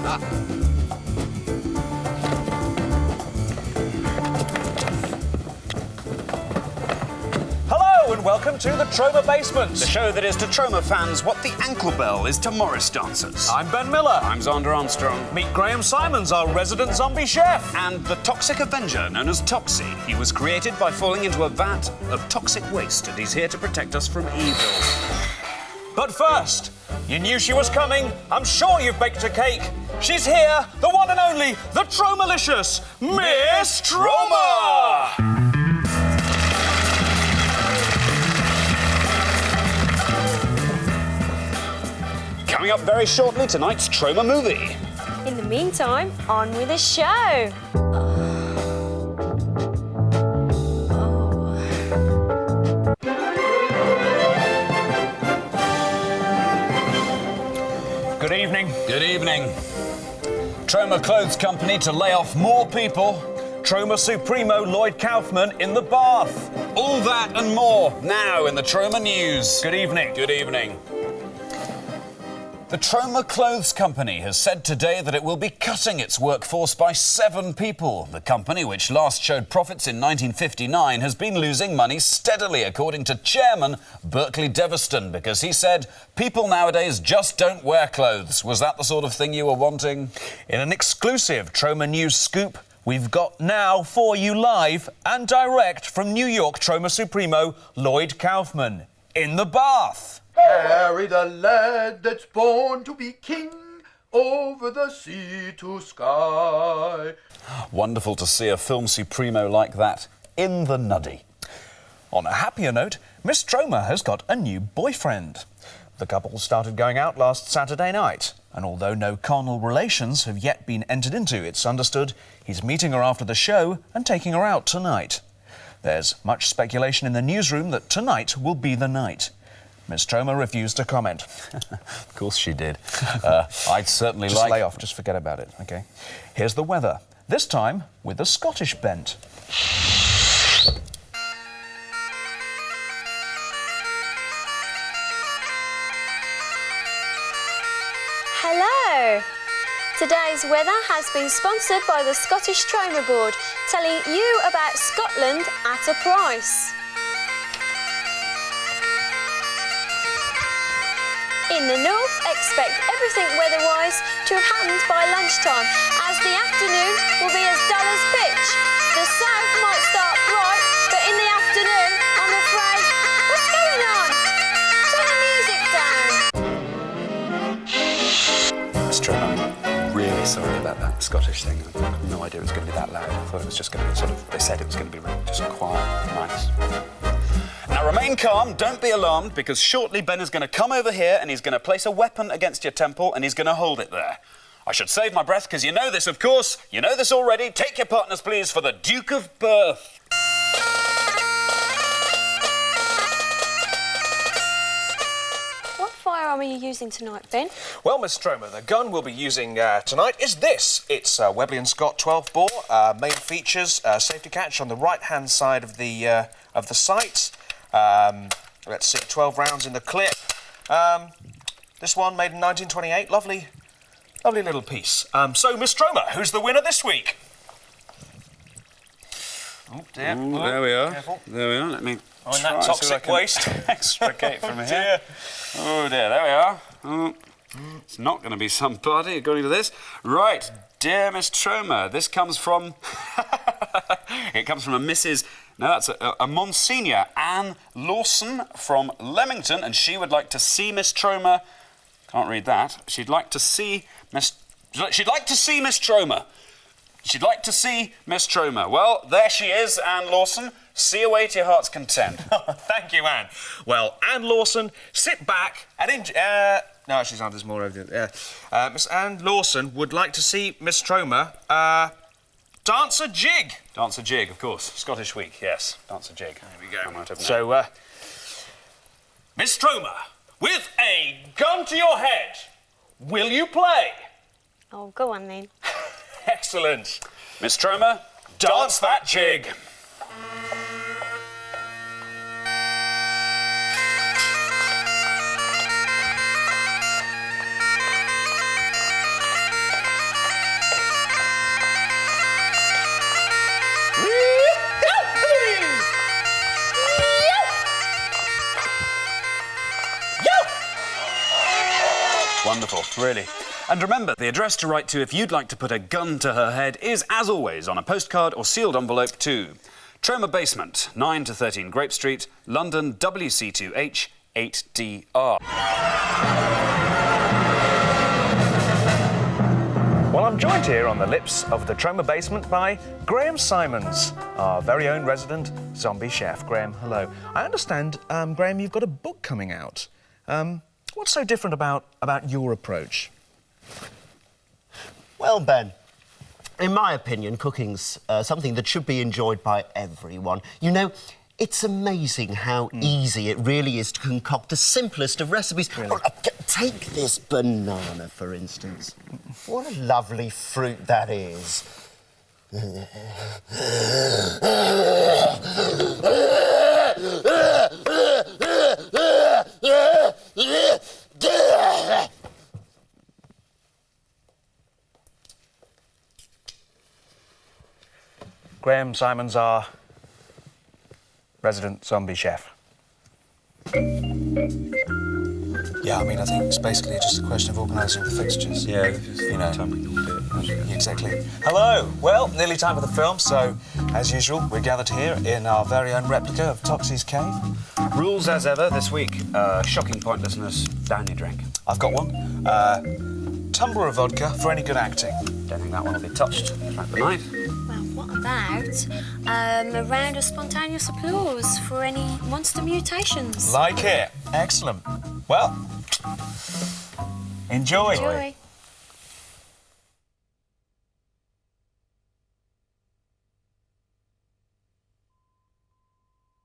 Hello and welcome to the Troma Basement. The show that is to Troma fans what the ankle bell is to Morris dancers. I'm Ben Miller. I'm Xander Armstrong. Meet Graham Simons, our resident zombie chef. And the Toxic Avenger, known as Toxie. He was created by falling into a vat of toxic waste, and he's here to protect us from evil. But first, you knew she was coming. I'm sure you've baked a cake. She's here, the one and only, the Tromalicious, Miss Troma! Coming up very shortly, tonight's Troma movie. In the meantime, on with the show. Good evening. Good evening. Troma Clothes Company to lay off more people. Troma Supremo Lloyd Kaufman in the bath. All that and more now in the Troma News. Good evening. Good evening. The Troma Clothes Company has said today that it will be cutting its workforce by 7 people. The company, which last showed profits in 1959, has been losing money steadily, according to chairman Berkeley Devaston, because he said people nowadays just don't wear clothes. Was that the sort of thing you were wanting? In an exclusive Troma News scoop, we've got now for you live and direct from New York Troma Supremo Lloyd Kaufman in the bath. Carry the lad that's born to be king over the sea to sky. Wonderful to see a film supremo like that in the nuddy. On a happier note, Miss Troma has got a new boyfriend. The couple started going out last Saturday night, and although no carnal relations have yet been entered into, it's understood he's meeting her after the show and taking her out tonight. There's much speculation in the newsroom that tonight will be the night. Miss Troma refused to comment. Of course she did. I'd certainly Just like... lay off, just forget about it, OK? Here's the weather, this time with a Scottish bent. Hello. Today's weather has been sponsored by the Scottish Troma Board, telling you about Scotland at a price. In the north, expect everything weather-wise to have happened by lunchtime, as the afternoon will be as dull as pitch. The south might start bright, but in the afternoon, I'm afraid... What's going on? Turn the music down. Miss Troma, I'm really sorry about that Scottish thing. I had no idea it was going to be that loud. I thought it was just going to be sort of... They said it was going to be just quiet, nice. Now, remain calm, don't be alarmed, because shortly Ben is going to come over here and he's going to place a weapon against your temple and he's going to hold it there. I should save my breath, because you know this, of course. You know this already. Take your partners, please, for the Duke of Perth. What firearm are you using tonight, Ben? Well, Miss Troma, the gun we'll be using tonight is this. It's Webley & Scott 12-bore, main features, safety catch on the right-hand side of the sight. Let's see, 12 rounds in the clip. This one made in 1928. Lovely little piece. So, Miss Troma, who's the winner this week? Oh, dear. Ooh, there we are. Careful. There we are. Let me Oh, and that toxic waste. extricate from Oh, here. dear. Oh, dear. There we are. Oh. It's not going to be some party, according to this. Right. Dear Miss Troma, this comes from... It comes from a Mrs... No, that's a Monsignor, Anne Lawson from Leamington, and she would like to see Miss Troma. Can't read that. She'd like to see Miss Troma. She'd like to see Miss Troma. Well, there she is, Anne Lawson. See away to your heart's content. Thank you, Anne. Well, Anne Lawson, sit back and enjoy... no, actually, there's more over there. Miss Anne Lawson would like to see Miss Troma dance a jig. Dance a jig, of course. Scottish week, yes. Dance a jig. There we go. So, Miss Troma, with a gun to your head, will you play? Oh, go on then. Excellent. Miss Troma, Dance that jig. wonderful, really. And remember, the address to write to if you'd like to put a gun to her head is, as always, on a postcard or sealed envelope to Troma Basement, 9 to 13 Grape Street, London, WC2H 8DR. Well, I'm joined here on the lips of the Troma Basement by Graham Simons, our very own resident zombie chef. Graham, hello. I understand, Graham, you've got a book coming out. What's so different about your approach? Well, Ben, in my opinion, cooking's something that should be enjoyed by everyone. You know, it's amazing how easy it really is to concoct the simplest of recipes. Really? Take this banana, for instance. What a lovely fruit that is. Graham Simons, our resident zombie chef. Yeah, I mean, I think it's basically just a question of organising the fixtures. Yeah, you know. time we can do it. Exactly. Hello. Well, nearly time for the film, so as usual, we're gathered here in our very own replica of Toxie's cave. Rules as ever this week. Shocking pointlessness. Down your drink. I've got one. Tumbler of vodka for any good acting. Don't think that one will be touched. Thank the night. Well, what about a round of spontaneous applause for any monster mutations? Like it. Excellent. Well, enjoy. Enjoy.